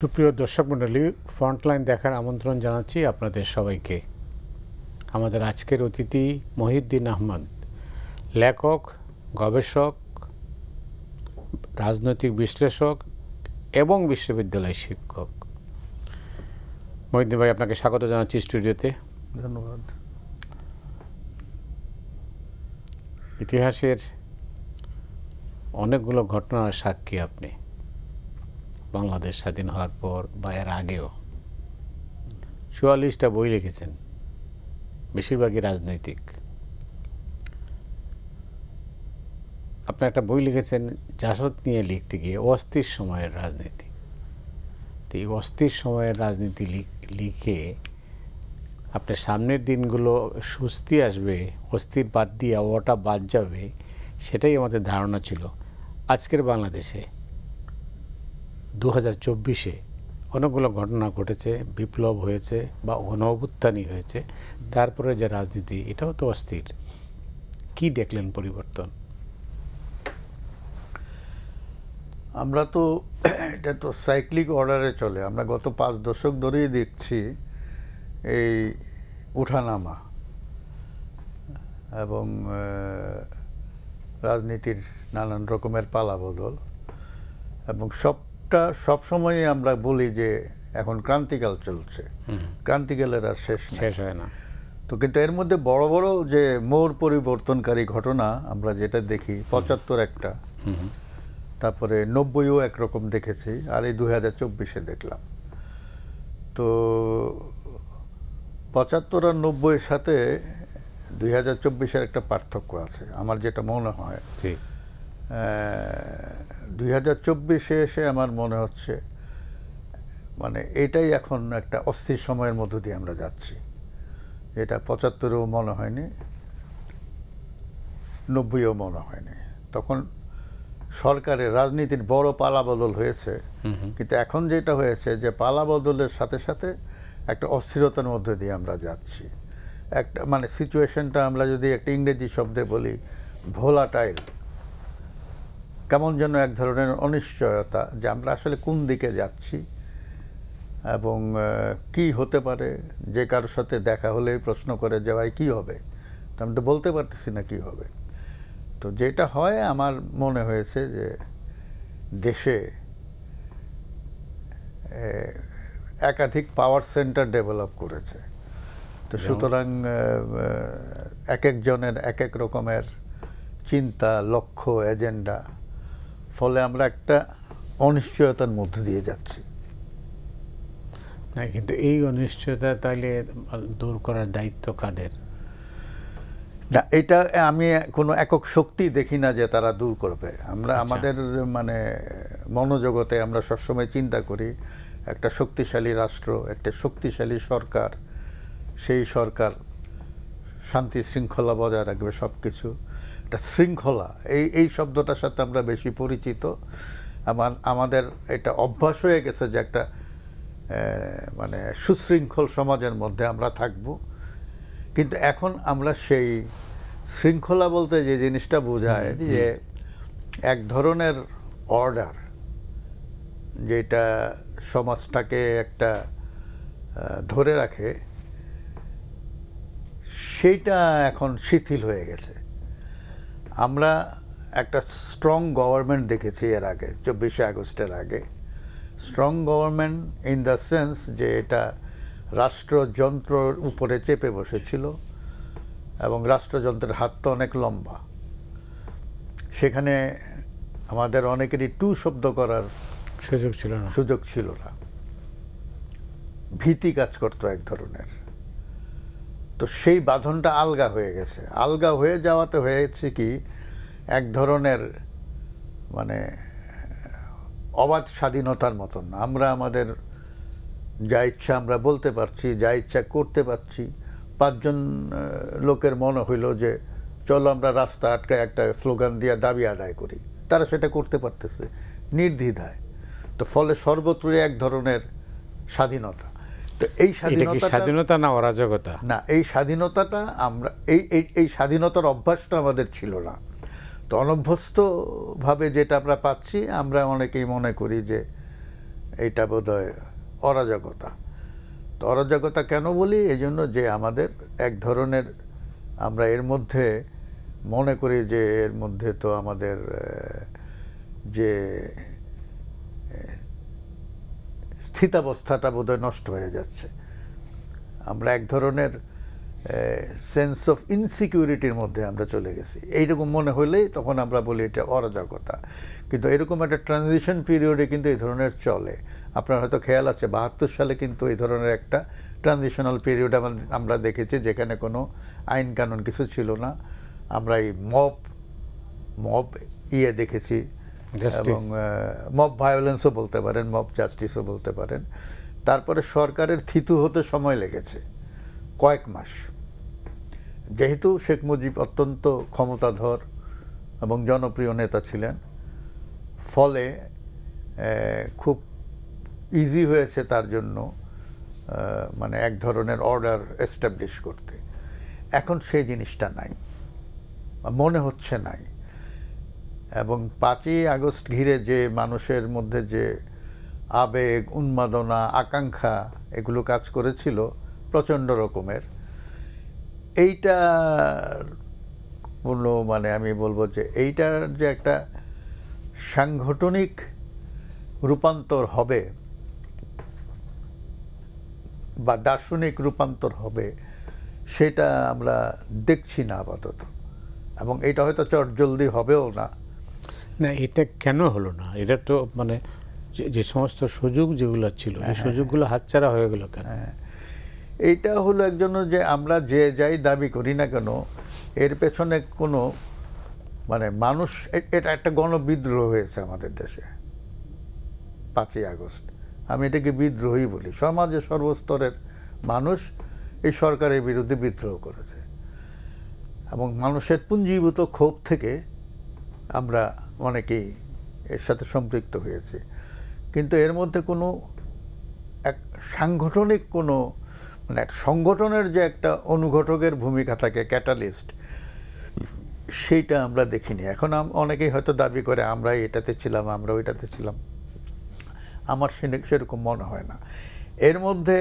সুপ্রিয় দর্শক মণ্ডলী, ফ্রন্টলাইন দেখার আমন্ত্রণ জানাচ্ছি আপনাদের সবাইকে। আমাদের আজকের অতিথি মহিউদ্দিন আহমদ, লেখক, গবেষক, রাজনৈতিক বিশ্লেষক এবং বিশ্ববিদ্যালয় শিক্ষক। মহিউদ্দিন ভাই, আপনাকে স্বাগত জানাচ্ছি স্টুডিওতে। ধন্যবাদ। ইতিহাসের অনেকগুলো ঘটনার সাক্ষী আপনি, বাংলাদেশ স্বাধীন হওয়ার পর বা এর আগেও ৪৪টা বই লিখেছেন, বেশিরভাগই রাজনৈতিক। আপনি একটা বই লিখেছেন জাসদ নিয়ে লিখতে গিয়ে, অস্থির সময়ের রাজনীতি। তো এই অস্থির সময়ের রাজনীতি লিখে আপনার সামনের দিনগুলো সুস্থি আসবে, অস্থির বাদ দিয়ে ওটা বাদ যাবে, সেটাই আমাদের ধারণা ছিল। আজকের বাংলাদেশে 2024-এ অনেকগুলো ঘটনা ঘটেছে, বিপ্লব হয়েছে বা গণঅভ্যুত্থানই হয়েছে, তারপরে যে রাজনীতি, এটাও তো অস্থির। কি দেখলেন পরিবর্তন? আমরা তো এটা তো সাইক্লিক অর্ডারে চলে। আমরা গত 5 দশক ধরেই দেখছি এই উঠানামা এবং রাজনীতির নানান রকমের পালাবদল, এবং সবসময়ই আমরা বলি যে এখন ক্রান্তিকাল চলছে, ক্রান্তিকালের আর শেষ হয় না। তো কিন্তু এর মধ্যে বড় বড় যে মোড় পরিবর্তনকারী ঘটনা আমরা যেটা দেখি, 75 একটা, তারপরে 90ও একরকম দেখেছি, আর এই 2024-এ দেখলাম। তো 75 আর 90-এর সাথে 2024-এর একটা পার্থক্য আছে আমার যেটা মনে হয়। 2024-এ এসে আমার মনে হচ্ছে মানে এটাই এখন একটা অস্থির সময়ের মধ্য দিয়ে আমরা যাচ্ছি। এটা 75-এও মনে হয়নি, 90-ও মনে হয়নি। তখন সরকারের রাজনীতির বড় পালাবদল হয়েছে, কিন্তু এখন যেটা হয়েছে যে পালাবদলের সাথে সাথে একটা অস্থিরতার মধ্যে দিয়ে আমরা যাচ্ছি। একটা মানে সিচুয়েশনটা আমরা যদি একটা ইংরেজি শব্দে বলি, ভোলাটাইল, কেমন যেন এক ধরনের অনিশ্চয়তা যে আমরা আসলে কোন দিকে যাচ্ছি এবং কি হতে পারে। যে কারোর সাথে দেখা হলে প্রশ্ন করে যে ভাই কী হবে, তো আমি তো বলতে পারতেছি না কী হবে। তো যেটা হয় আমার মনে হয়েছে যে দেশে একাধিক পাওয়ার সেন্টার ডেভেলপ করেছে। তো সুতরাং এক একজনের এক এক রকমের চিন্তা, লক্ষ্য, এজেন্ডা, ফলে আমরা একটা অনিশ্চয়তার মধ্য দিয়ে যাচ্ছি। না, কিন্তু এই অনিশ্চয়তা তাইলে দূর করার দায়িত্ব কাদের? না, এটা আমি কোনো একক শক্তি দেখি না যে তারা দূর করবে। আমরা আমাদের মানে মনোজগতে আমরা সবসময় চিন্তা করি একটা শক্তিশালী রাষ্ট্র, একটা শক্তিশালী সরকার, সেই সরকার শান্তি শৃঙ্খলা বজায় রাখবে, সব কিছু একটা শৃঙ্খলা, এই শব্দটার সাথে আমরা বেশি পরিচিত। আমাদের এটা অভ্যাস হয়ে গেছে যে একটা মানে সুশৃঙ্খল সমাজের মধ্যে আমরা থাকব। কিন্তু এখন আমরা সেই শৃঙ্খলা বলতে যে জিনিসটা বোঝায় যে এক ধরনের অর্ডার, যেটা সমাজটাকে একটা ধরে রাখে, সেইটা এখন শিথিল হয়ে গেছে। আমরা একটা স্ট্রং গভর্নমেন্ট দেখেছি এর আগে, 24শে আগস্টের আগে। Strong government in the sense যে এটা রাষ্ট্রযন্ত্রের উপরে চেপে বসেছিল এবং রাষ্ট্রযন্ত্রের হাত তো অনেক লম্বা। সেখানে আমাদের অনেকেরই টু শব্দ করার সুযোগ ছিল না, ভীতি কাজ করতো এক ধরনের। তো সেই বাঁধনটা আলগা হয়ে গেছে। আলগা হয়ে যাওয়াতে হয়েছে কি, এক ধরনের মানে অবাধ স্বাধীনতার মতন আমরা আমাদের যা ইচ্ছা আমরা বলতে পারছি, যা ইচ্ছা করতে পারছি। 5 জন লোকের মনে হইল যে চলো আমরা রাস্তা আটকায় একটা স্লোগান দিয়ে দাবি আদায় করি, তারা সেটা করতে পারতেছে নির্দ্বিধায়। তো ফলে সর্বত্রই এক ধরনের স্বাধীনতা। তো এই স্বাধীনতা না অরাজকতা না, এই স্বাধীনতাটা আমরা এই স্বাধীনতার অভ্যাসটা আমাদের ছিল না। তো অনভ্যস্তভাবে যেটা আমরা পাচ্ছি, আমরা অনেকেই মনে করি যে এইটা বোধহয় অরাজকতা। তো অরাজকতা কেন বলি? এই জন্য যে আমাদের এক ধরনের, আমরা এর মধ্যে মনে করি যে এর মধ্যে তো আমাদের যে স্থিতাবস্থাটা বোধহয় নষ্ট হয়ে যাচ্ছে। আমরা এক ধরনের সেন্স অফ ইনসিকিউরিটির মধ্যে আমরা চলে গেছি, এইরকম মনে হলেই তখন আমরা বলি এটা অরাজকতা। কিন্তু এরকম একটা ট্রানজিশন পিরিয়ডে কিন্তু এই ধরনের চলে। আপনার হয়তো খেয়াল আছে ৭২ সালে কিন্তু এই ধরনের একটা ট্রানজিশনাল পিরিয়ড আমরা দেখেছি, যেখানে কোনো আইন কানুন কিছু ছিল না। আমরা এই মব দেখেছি, এবং মব ভায়োলেন্সও বলতে পারেন, মব জাস্টিসও বলতে পারেন। তারপরে সরকারের থিতু হতে সময় লেগেছে কয়েক মাস, যেহেতু শেখ মুজিব অত্যন্ত ক্ষমতাধর এবং জনপ্রিয় নেতা ছিলেন, ফলে খুব ইজি হয়েছে তার জন্য মানে এক ধরনের অর্ডার এস্টাবলিশ করতে। এখন সেই জিনিসটা নাই, মনে হচ্ছে নাই। এবং ৫ই আগস্ট ঘিরে যে মানুষের মধ্যে যে আবেগ, উন্মাদনা, আকাঙ্ক্ষা এগুলো কাজ করেছিল প্রচণ্ড রকমের, এইটা কোনো মানে আমি বলবো যে এইটার যে একটা সাংগঠনিক রূপান্তর হবে বা দার্শনিক রূপান্তর হবে, সেটা আমরা দেখছি না আপাতত। এবং এটা হয়তো চটজলদি হবেও না। না, এটা কেন হলো না? এটা তো মানে যে সমস্ত সুযোগ যেগুলো ছিল, এই সুযোগগুলো হাতছাড়া হয়ে গেল কেন? এইটা হলো একজন যে আমরা যে যাই দাবি করি না কেন, এর পেছনে কোনো মানে মানুষ, এটা একটা গণবিদ্রোহ হয়েছে আমাদের দেশে ৫ই আগস্ট। আমি এটাকে বিদ্রোহই বলি। সমাজে সর্বস্তরের মানুষ এই সরকারের বিরুদ্ধে বিদ্রোহ করেছে, এবং মানুষের পুঞ্জীভূত ক্ষোভ থেকে আমরা অনেকেই এর সাথে সম্পৃক্ত হয়েছি। কিন্তু এর মধ্যে কোনো এক সাংগঠনিক কোনো মানে এক সংগঠনের যে একটা অনুঘটকের ভূমিকা থাকে, ক্যাটালিস্ট, সেইটা আমরা দেখিনি। এখন অনেকেই হয়তো দাবি করে আমরা এটাতে ছিলাম, আমরা ওইটাতে ছিলাম। আমার সেরকম মনে হয় না। এর মধ্যে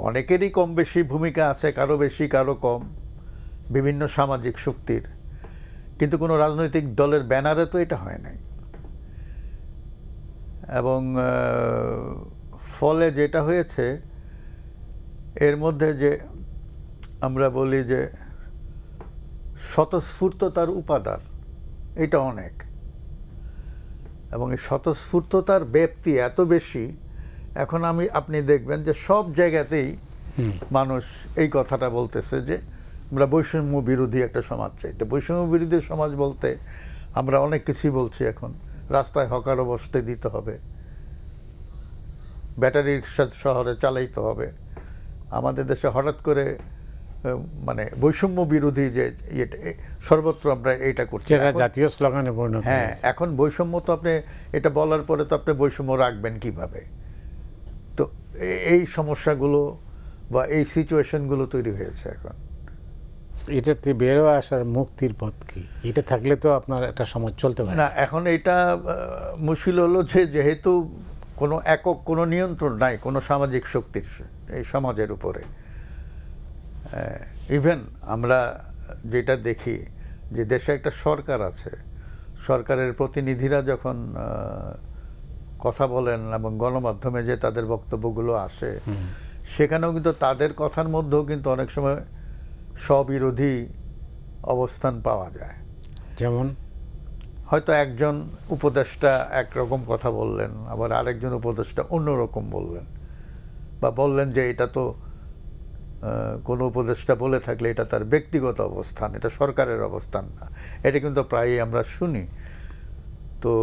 অনেকেরই কম বেশি ভূমিকা আছে, কারো বেশি কারো কম, বিভিন্ন সামাজিক শক্তির। কিন্তু কোনো রাজনৈতিক দলের ব্যানারে তো এটা হয় নাই। এবং ফলে যেটা হয়েছে এর মধ্যে যে আমরা বলি যে স্বতঃস্ফূর্ততার উপাদান, এটা অনেক। এবং এই স্বতঃস্ফূর্ততার ব্যাপ্তি এত বেশি, এখন আপনি দেখবেন যে সব জায়গাতেই মানুষ এই কথাটা বলতেছে যে আমরা বৈষম্য বিরোধী একটা সমাজ চাই। তো বৈষম্য বিরোধী সমাজ বলতে আমরা অনেক কিছুই বলছি। এখন রাস্তায় হকারও বসতে দিতে হবে, ব্যাটারি রিক্সা শহরে চালাইতে হবে। আমাদের দেশে হঠাৎ করে মানে বৈষম্য বিরোধী যে সর্বত্র আমরা এইটা করছি, জাতীয় স্লোগানে পরিণত হয়েছে। হ্যাঁ, এখন বৈষম্য তো আপনি এটা বলার পরে তো আপনি বৈষম্য রাখবেন কিভাবে? তো এই সমস্যাগুলো বা এই সিচুয়েশনগুলো তৈরি হয়েছে এখন। এটাতে বেরো আসার মুক্তির পথ কি? এটা থাকলে তো আপনার একটা সমাজ চলতে পারে না। এখন এটা মুশকিল হলো যে যেহেতু কোনো একক কোনো নিয়ন্ত্রণ নাই কোনো সামাজিক শক্তির এই সমাজের উপরে। ইভেন আমরা যেটা দেখি যে দেশে একটা সরকার আছে, সরকারের প্রতিনিধিরা যখন কথা বলেন এবং গণমাধ্যমে যে তাদের বক্তব্যগুলো আসে, সেখানেও কিন্তু তাদের কথার মধ্যেও কিন্তু অনেক সময় স্ববিরোধী অবস্থান পাওয়া যায়। যেমন হয়তো একজন উপদেষ্টা একরকম কথা বললেন, আবার আরেকজন উপদেষ্টা অন্যরকম বললেন, বা বললেন যে এটা তো কোনো উপদেষ্টা বলে থাকলে এটা তার ব্যক্তিগত অবস্থান, এটা সরকারের অবস্থান না। এটা কিন্তু প্রায়ই আমরা শুনি। তো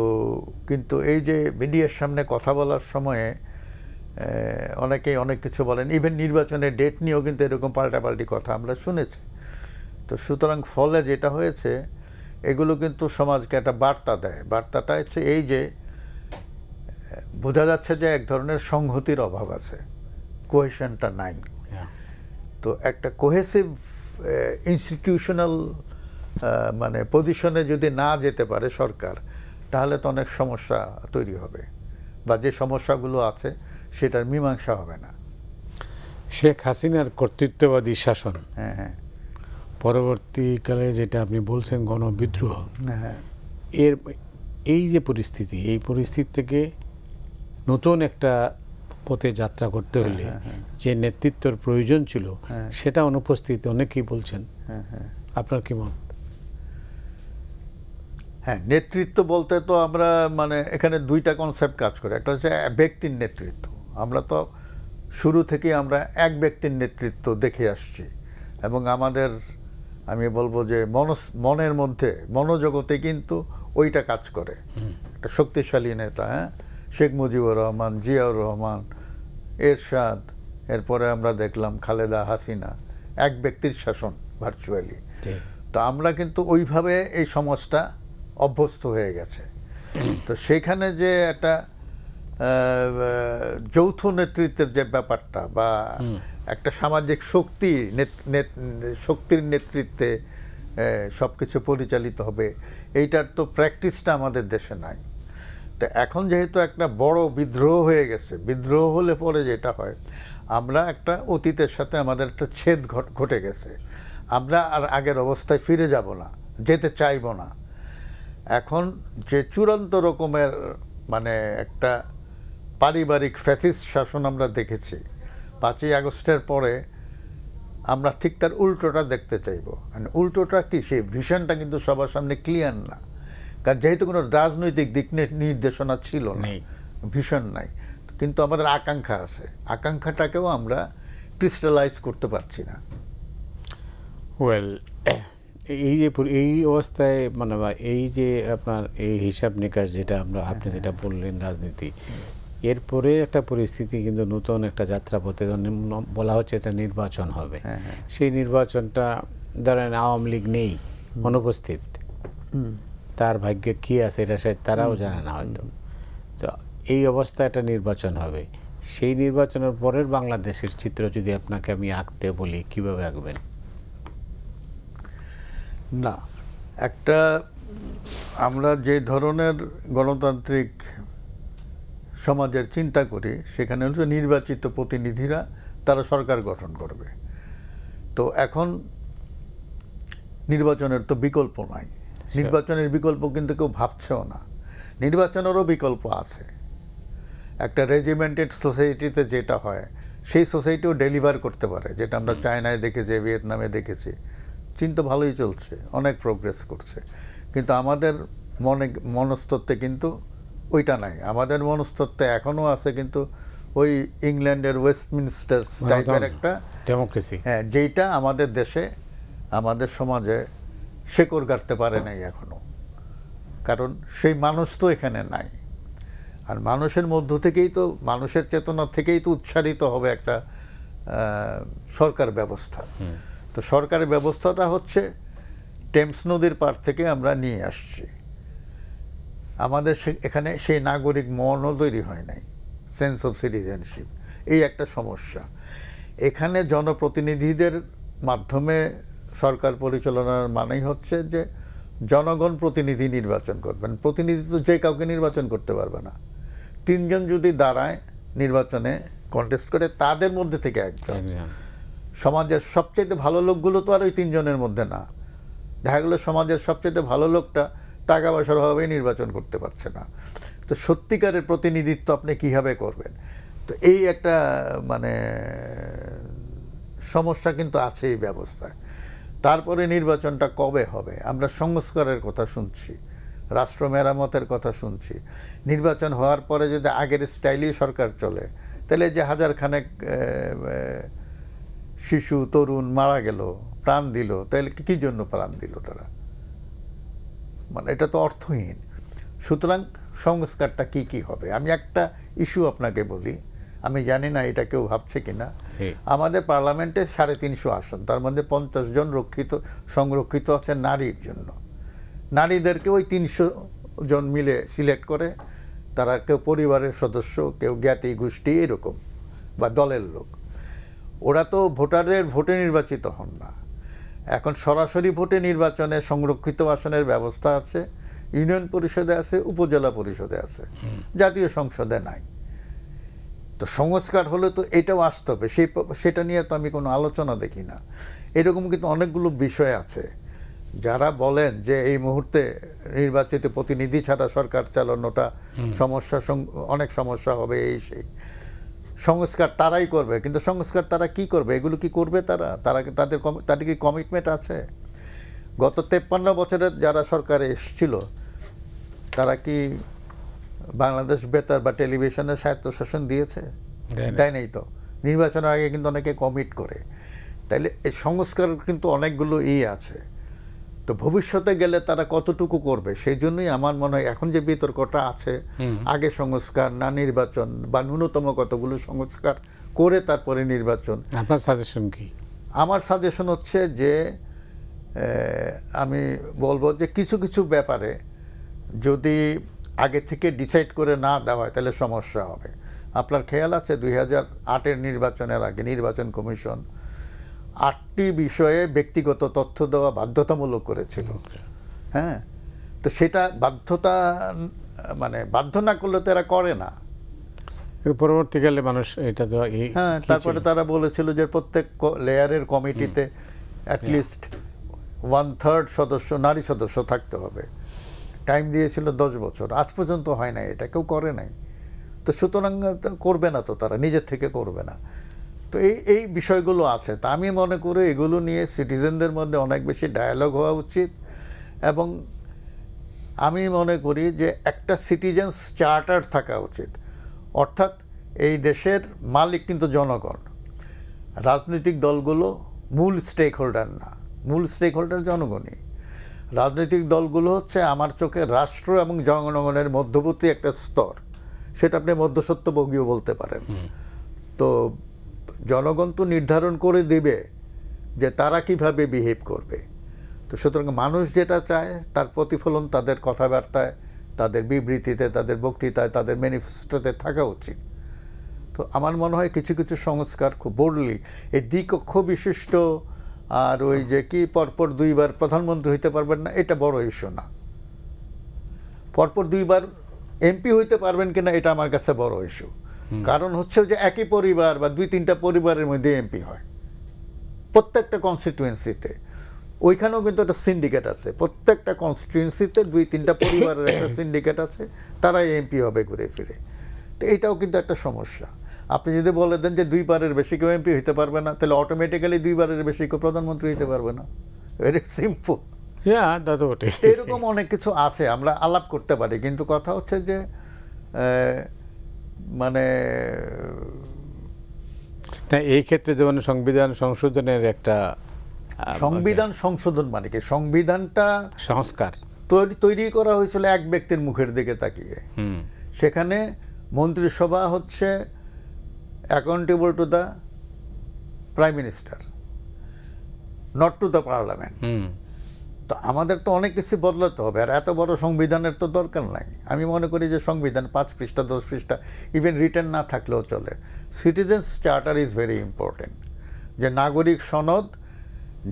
কিন্তু এই যে মিডিয়ার সামনে কথা বলার সময়ে অনেকেই অনেক কিছু বলেন, ইভেন নির্বাচনের ডেট নিয়েও কিন্তু এরকম পাল্টাপাল্টি কথা আমরা শুনেছি। তো সুতরাং ফলে যেটা হয়েছে, এগুলো কিন্তু সমাজকে একটা বার্তা দেয়। বার্তাটা হচ্ছে এই যে বোঝা যাচ্ছে যে এক ধরনের সংহতির অভাব আছে, কোহেশনটা নাই। তো একটা কোহেসিভ ইনস্টিটিউশনাল মানে পজিশনে যদি না যেতে পারে সরকার, তাহলে তো অনেক সমস্যা তৈরি হবে। বা যে সমস্যাগুলো আছে সেটার মীমাংসা হবে না। শেখ হাসিনার কর্তৃত্ববাদী শাসন, হ্যাঁ হ্যাঁ, পরবর্তীকালে যেটা আপনি বলছেন গণবিদ্রোহ, হ্যাঁ এর এই যে পরিস্থিতি, এই পরিস্থিতি থেকে নতুন একটা পথে যাত্রা করতে হলে যে নেতৃত্বের প্রয়োজন ছিল সেটা অনুপস্থিত অনেকেই বলছেন। আপনার কি মত? হ্যাঁ, নেতৃত্ব বলতে তো আমরা মানে এখানে দুইটা কনসেপ্ট কাজ করে। একটা হচ্ছে ব্যক্তির নেতৃত্ব। আমরা তো শুরু থেকেই আমরা এক ব্যক্তির নেতৃত্ব দেখে আসছি এবং আমাদের আমি বলবো যে মনের মধ্যে মনোজগতে কিন্তু ওইটা কাজ করে। একটা শক্তিশালী নেতা, হ্যাঁ, শেখ মুজিবুর রহমান, জিয়াউর রহমান, এরশাদ, এরপরে আমরা দেখলাম খালেদা হাসিনা, এক ব্যক্তির শাসন ভার্চুয়ালি। তো আমরা কিন্তু ওইভাবে এই সমাজটা অভ্যস্ত হয়ে গেছে। তো সেখানে যে একটা যৌথ নেতৃত্বের যে ব্যাপারটা বা একটা সামাজিক শক্তির নেতৃত্বে সবকিছু পরিচালিত হবে, এইটার তো প্র্যাকটিসটা আমাদের দেশে নাই। তো এখন যেহেতু একটা বড় বিদ্রোহ হয়ে গেছে, বিদ্রোহ হলে পরে যেটা হয়, আমরা একটা অতীতের সাথে আমাদের একটা ছেদ ঘটে গেছে। আমরা আর আগের অবস্থায় ফিরে যাব না, যেতে চাইব না। এখন যে চূড়ান্ত রকমের মানে একটা পারিবারিক ফ্যাসিস্ট শাসন আমরা দেখেছি 5ই আগস্টের পরে, আমরা ঠিক তার উল্টোটা দেখতে চাইব। মানে উল্টোটা কি, সেই ভিশনটা কিন্তু সবার সামনে ক্লিয়ার না, কারণ যেহেতু কোনো রাজনৈতিক দিক নির্দেশনা ছিল না, ভিশন নাই, কিন্তু আমাদের আকাঙ্ক্ষা আছে। আকাঙ্ক্ষাটাকেও আমরা ক্রিস্টালাইজ করতে পারছি না। ওয়েল, এই যে এই অবস্থায় মানে এই যে আপনার এই হিসাব নিকাশ যেটা আপনি যেটা বললেন রাজনীতি, এরপরে একটা পরিস্থিতি কিন্তু নতুন একটা যাত্রাপথে বলা হচ্ছে এটা নির্বাচন হবে। সেই নির্বাচনটা ধরেন আওয়ামী লীগ নেই, অনুপস্থিত, তার ভাগ্যে কি আছে এটা তারাও জানে না হয়তো। তো এই অবস্থায় একটা নির্বাচন হবে, সেই নির্বাচনের পরের বাংলাদেশের চিত্র যদি আপনাকে আমি আঁকতে বলি, কিভাবে আঁকবেন? না, একটা আমরা যে ধরনের গণতান্ত্রিক সমাজের চিন্তা করি, সেখানে হচ্ছে নির্বাচিত প্রতিনিধিরা তারা সরকার গঠন করবে। তো এখন নির্বাচনের তো বিকল্প নাই, নির্বাচনের বিকল্প কিন্তু কেউ ভাবছেও না। নির্বাচনেরও বিকল্প আছে। একটা রেজিমেন্টেড সোসাইটিতে যেটা হয়, সেই সোসাইটিও ডেলিভার করতে পারে, যেটা আমরা চায়নায় দেখেছি, ভিয়েতনামে দেখেছি। চীন তো ভালোই চলছে, অনেক প্রোগ্রেস করছে, কিন্তু আমাদের মনস্তত্ত্বে কিন্তু ওইটা নাই। আমাদের মনস্তত্ত্বে এখনও আছে কিন্তু ওই ইংল্যান্ডের ওয়েস্টমিনস্টার টাইপের একটা ডেমোক্রেসি, হ্যাঁ, যেইটা আমাদের দেশে আমাদের সমাজে শেকড় গাড়তে পারে নাই এখনো, কারণ সেই মানুষ তো এখানে নাই। আর মানুষের মধ্য থেকেই তো, মানুষের চেতনা থেকেই তো উচ্চারিত হবে একটা সরকার ব্যবস্থা। তো সরকারের ব্যবস্থাটা হচ্ছে টেমস নদীর পার থেকে আমরা নিয়ে আসছি। আমাদের এখানে সেই নাগরিক মনও তৈরি হয় নাই, সেন্স অফ সিটিজেনশিপ। এই একটা সমস্যা। এখানে জনপ্রতিনিধিদের মাধ্যমে সরকার পরিচালনার মানেই হচ্ছে যে জনগণ প্রতিনিধি নির্বাচন করবেন। প্রতিনিধি তো যে কাউকে নির্বাচন করতে পারবে না। 3 জন যদি দাঁড়ায় নির্বাচনে কন্টেস্ট করে, তাদের মধ্যে থেকে একজন। সমাজের সবচেয়ে ভালো লোকগুলো তো আর ওই 3 জনের মধ্যে না। দেখা গেলো সমাজের সবচেয়ে ভালো লোকটা টাকা পয়সার অভাবে নির্বাচন করতে পারছে না। তো সত্যিকারের প্রতিনিধিত্ব আপনি কীভাবে করবেন? তো এই একটা মানে সমস্যা কিন্তু আছে এই ব্যবস্থায়। তারপরে নির্বাচনটা কবে হবে? আমরা সংস্কারের কথা শুনছি, রাষ্ট্র মেরামতের কথা শুনছি। নির্বাচন হওয়ার পরে যদি আগের স্টাইলেই সরকার চলে, তাহলে যে হাজারখানেক শিশু তরুণ মারা গেল, প্রাণ দিল, তাহলে কী জন্য প্রাণ দিল তারা? মানে এটা তো অর্থহীন। সুতরাং সংস্কারটা কি কি হবে? আমি একটা ইস্যু আপনাকে বলি, আমি জানি না এটা কেউ ভাবছে কিনা। আমাদের পার্লামেন্টে 350 আসন, তার মধ্যে 50 জন সংরক্ষিত আছে নারীর জন্য। নারীদেরকে ওই 300 জন মিলে সিলেক্ট করে, তারা কেউ পরিবারের সদস্য, কেউ জ্ঞাতি গোষ্ঠী এরকম বা দলের লোক। ওরা তো ভোটারদের ভোটে নির্বাচিত হন না। এখন সরাসরি ভোটে নির্বাচনে সংরক্ষিত আসনের ব্যবস্থা আছে, ইউনিয়ন পরিষদে আছে, উপজেলা পরিষদে আছে, জাতীয় সংসদে নাই। তো সংস্কার হলে তো এটাও আসতে হবে, সেটা নিয়ে তো আমি কোনো আলোচনা দেখি না। এরকম কিন্তু অনেকগুলো বিষয় আছে। যারা বলেন যে এই মুহূর্তে নির্বাচিত প্রতিনিধি ছাড়া সরকার চালানোটা অনেক সমস্যা হবে, এই সেই সংস্কার তারাই করবে, কিন্তু সংস্কার তারা কি করবে? এগুলো কি করবে তাদের কি কমিটমেন্ট আছে? গত 53 বছরে যারা সরকারে এসেছিল তারা কি বাংলাদেশ বেতার বা টেলিভিশনের স্বায়ত্তশাসন দিয়েছে? দেয় নাই তো। নির্বাচনের আগে কিন্তু অনেকে কমিট করে। তাইলে এই সংস্কার কিন্তু অনেকগুলো আছে। তো ভবিষ্যতে গেলে তারা কতটুকু করবে, সেই জন্যই আমার মনে হয় এখন যে বিতর্কটা আছে, আগে সংস্কার না নির্বাচন, বা ন্যূনতম কতগুলো সংস্কার করে তারপরে নির্বাচন। আপনার সাজেশন কি? আমার সাজেশন হচ্ছে যে আমি বলবো যে কিছু কিছু ব্যাপারে যদি আগে থেকে ডিসাইড করে না দেওয়া হয় তাহলে সমস্যা হবে। আপনার খেয়াল আছে 2008-এর নির্বাচনের আগে নির্বাচন কমিশন 8টি বিষয়ে ব্যক্তিগত তথ্য দেওয়া বাধ্যতামূলক করেছিল। হ্যাঁ, তো সেটা বাধ্য না করলে তো এরা করে না। পরবর্তীকালে মানুষ এটা তো হ্যাঁ, তারপরে তারা বলেছিল যে প্রত্যেক লেয়ারের কমিটিতে অ্যাটলিস্ট 1/3 সদস্য নারী সদস্য থাকতে হবে। টাইম দিয়েছিল 10 বছর, আজ পর্যন্ত হয় নাই, এটা কেউ করে নাই। তো সুতরাং করবে না, তো তারা নিজের থেকে করবে না। তো এই বিষয়গুলো আছে। তা আমি মনে করি এগুলো নিয়ে সিটিজেনদের মধ্যে অনেক বেশি ডায়ালগ হওয়া উচিত। এবং আমি মনে করি যে একটা সিটিজেন্স চার্টার থাকা উচিত, অর্থাৎ এই দেশের মালিক কিন্তু জনগণ, রাজনৈতিক দলগুলো মূল স্টেক হোল্ডার না, মূল স্টেক হোল্ডার জনগণই। রাজনৈতিক দলগুলো হচ্ছে আমার চোখে রাষ্ট্র এবং জনগণের মধ্যবর্তী একটা স্তর, সেটা আপনি মধ্যস্বত্বভোগীও বলতে পারেন। তো জনগণ তো নির্ধারণ করে দিবে যে তারা কিভাবে বিহেভ করবে। তো সুতরাং মানুষ যেটা চায় তার প্রতিফলন তাদের কথাবার্তায়, তাদের বিবৃতিতে, তাদের বক্তৃতায়, তাদের ম্যানিফেস্টোতে থাকা উচিত। তো আমার মনে হয় কিছু কিছু সংস্কার খুব বোল্ডলি, এই দ্বিকক্ষ বিশিষ্ট আর ওই যে কি পরপর 2বার প্রধানমন্ত্রী হইতে পারবেন না, এটা বড় ইস্যু না। পরপর 2বার এমপি হইতে পারবেন কিনা, এটা আমার কাছে বড় ইস্যু। কারণ হচ্ছে যে একই পরিবার বা 2-3টা পরিবারের মধ্যে এমপি হয় প্রত্যেকটা কনস্টিটুয়েন্সিতে। ওইখানেও কিন্তু একটা সিন্ডিকেট আছে, প্রত্যেকটা কনস্টিটুয়েন্সিতে 2-3টা পরিবারের একটা সিন্ডিকেট আছে, তারাই এমপি হবে ঘুরে ফিরে। তো এটাও কিন্তু একটা সমস্যা। আপনি যদি বলে দেন যে 2বারের বেশি কেউ এমপি হইতে পারবে না, তাহলে অটোমেটিক্যালি 2বারের বেশি কেউ প্রধানমন্ত্রী হইতে পারবে না। Very simple. এরকম অনেক কিছু আছে, আমরা আলাপ করতে পারি, কিন্তু কথা হচ্ছে যে মানে এই ক্ষেত্রে যেমন সংবিধান সংশোধনের একটা সংবিধান সংশোধন মানে কি, সংবিধানটা সংস্কার তৈরি করা হয়েছিল এক ব্যক্তির মুখের দিকে তাকিয়ে। সেখানে মন্ত্রিসভা হচ্ছে accountable to the prime minister, not to the parliament. তো আমাদের তো অনেক কিছু বদলাতে হবে, আর এত বড় সংবিধানের তো দরকার নাই। আমি মনে করি যে সংবিধান 5 পৃষ্ঠা 10 পৃষ্ঠা ইভেন রিটার্ন না থাকলেও চলে। Citizens charter is very important, যে নাগরিক সনদ,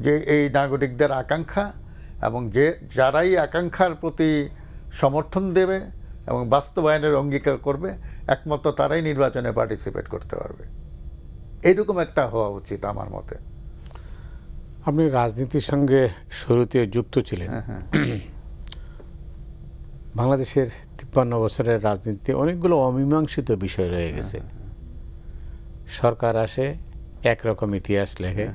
যে এই নাগরিকদের আকাঙ্ক্ষা, এবং যারাই আকাঙ্ক্ষার প্রতি সমর্থন দেবে এবং বাস্তবায়নের অঙ্গীকার করবে, একমাত্র তারাই নির্বাচনে পার্টিসিপেট করতে পারবে। এরকম একটা হওয়া উচিত আমার মতে। আপনি রাজনীতির সঙ্গে শুরুতে যুক্ত ছিলেন। বাংলাদেশের 53 বছরের রাজনীতিতে অনেকগুলো অমীমাংসিত বিষয় রয়ে গেছে। সরকার আসে, একরকম ইতিহাস লেখে,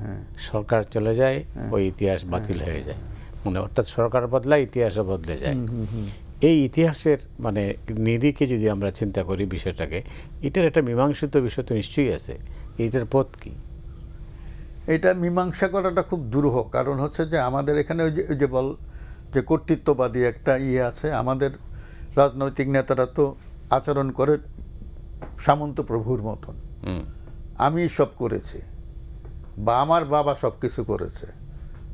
সরকার চলে যায়, ওই ইতিহাস বাতিল হয়ে যায়, মানে অর্থাৎ সরকার বদলায়, ইতিহাসও বদলে যায়। এই ইতিহাসের মানে নিরিখে যদি আমরা চিন্তা করি বিষয়টাকে, এটার একটা মীমাংসিত বিষয় তো নিশ্চয়ই আছে, এইটার পথ কি? এটা মীমাংসা করাটা খুব দুরূহ। কারণ হচ্ছে যে আমাদের এখানে ওই যে কর্তৃত্ববাদী একটা আছে, আমাদের রাজনৈতিক নেতারা তো আচরণ করে সামন্ত প্রভুর মতন। আমি সব করেছি, বা আমার বাবা সব কিছু করেছে,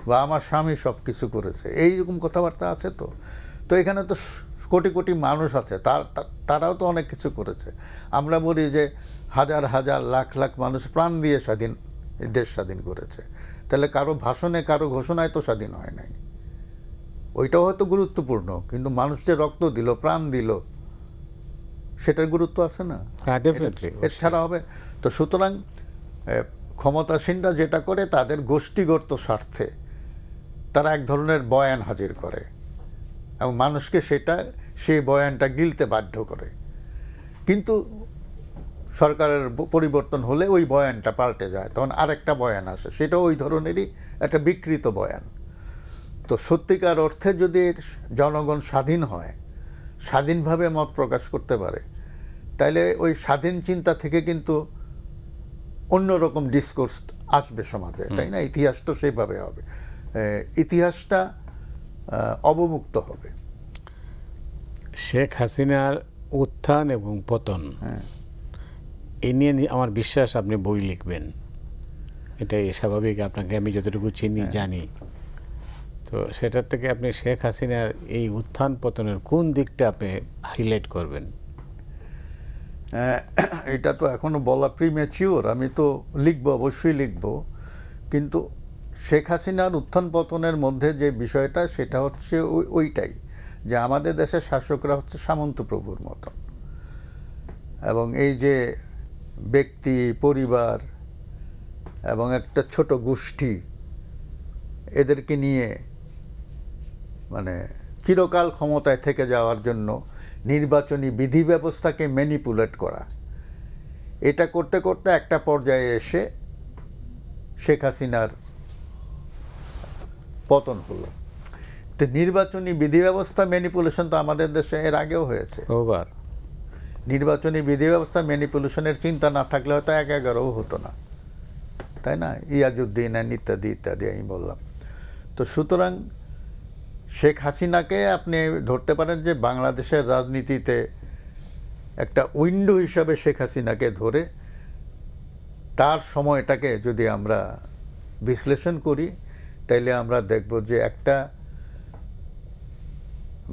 বা আমার স্বামী সব কিছু করেছে, এইরকম কথাবার্তা আছে। তো এখানে তো কোটি কোটি মানুষ আছে, তারাও তো অনেক কিছু করেছে। আমরা বলি যে হাজার হাজার লাখ লাখ মানুষ প্রাণ দিয়ে দেশ স্বাধীন করেছে, তাহলে কারো ভাষণে, কারো ঘোষণায় তো স্বাধীন হয় নাই। ওইটাও হয়তো গুরুত্বপূর্ণ, কিন্তু মানুষ যে রক্ত দিল, প্রাণ দিল, সেটার গুরুত্ব আছে না? হ্যাঁ, ডেফিনেটলি। এর ছাড়া হবে? তো সুতরাং ক্ষমতাসীনরা যেটা করে, তাদের গোষ্ঠীগত স্বার্থে তারা এক ধরনের বয়ান হাজির করে এবং মানুষকে সেই বয়ানটা গিলতে বাধ্য করে। কিন্তু সরকারের পরিবর্তন হলে ওই বয়ানটা পাল্টে যায়, তখন আরেকটা বয়ান আসে, সেটা ওই ধরনেরই একটা বিকৃত বয়ান। তো সত্যিকার অর্থে যদি জনগণ স্বাধীন হয়, স্বাধীনভাবে মত প্রকাশ করতে পারে, তাহলে ওই স্বাধীন চিন্তা থেকে কিন্তু অন্যরকম ডিসকোর্স আসবে সমাজে, তাই না? ইতিহাসটা সেভাবে হবে, ইতিহাসটা অবমুক্ত হবে। শেখ হাসিনার উত্থান এবং পতন, এ নিয়ে আমার বিশ্বাস আপনি বই লিখবেন, এটাই স্বাভাবিক। আপনাকে আমি যতটুকু চিনি, জানি, তো সেটার থেকে আপনি শেখ হাসিনার এই উত্থান পতনের কোন দিকটা আপনি হাইলাইট করবেন? এটা তো এখনো বলা প্রিম্যাচিওর। আমি তো লিখবো, অবশ্যই লিখবো, কিন্তু শেখ হাসিনার উত্থান পতনের মধ্যে যে বিষয়টা, সেটা হচ্ছে ওইটাই যে আমাদের দেশের শাসকরা হচ্ছে সামন্ত প্রভুর মতন, এবং এই যে ব্যক্তি, পরিবার এবং একটা ছোট গোষ্ঠী, এদেরকে নিয়ে মানে চিরকাল ক্ষমতায় থেকে যাওয়ার জন্য নির্বাচনী বিধি ব্যবস্থাকে ম্যানিপুলেট করা, এটা করতে করতে একটা পর্যায়ে এসে শেখ হাসিনার পতন হলো। তো নির্বাচনী বিধি ব্যবস্থা ম্যানিপুলেশন তো আমাদের দেশে এর আগেও হয়েছে। নির্বাচনী বিধি ব্যবস্থা ম্যানিপুলেশনের চিন্তা না থাকলে হয়তো ১-১১ও হতো না, তাই না? ইয়াজউদ্দিন ইত্যাদি ইত্যাদি আমি বললাম। তো সুতরাং শেখ হাসিনাকে আপনি ধরতে পারেন যে বাংলাদেশের রাজনীতিতে একটা উইন্ডো হিসাবে শেখ হাসিনাকে ধরে তার সময়টাকে যদি আমরা বিশ্লেষণ করি, তাইলে আমরা দেখব যে একটা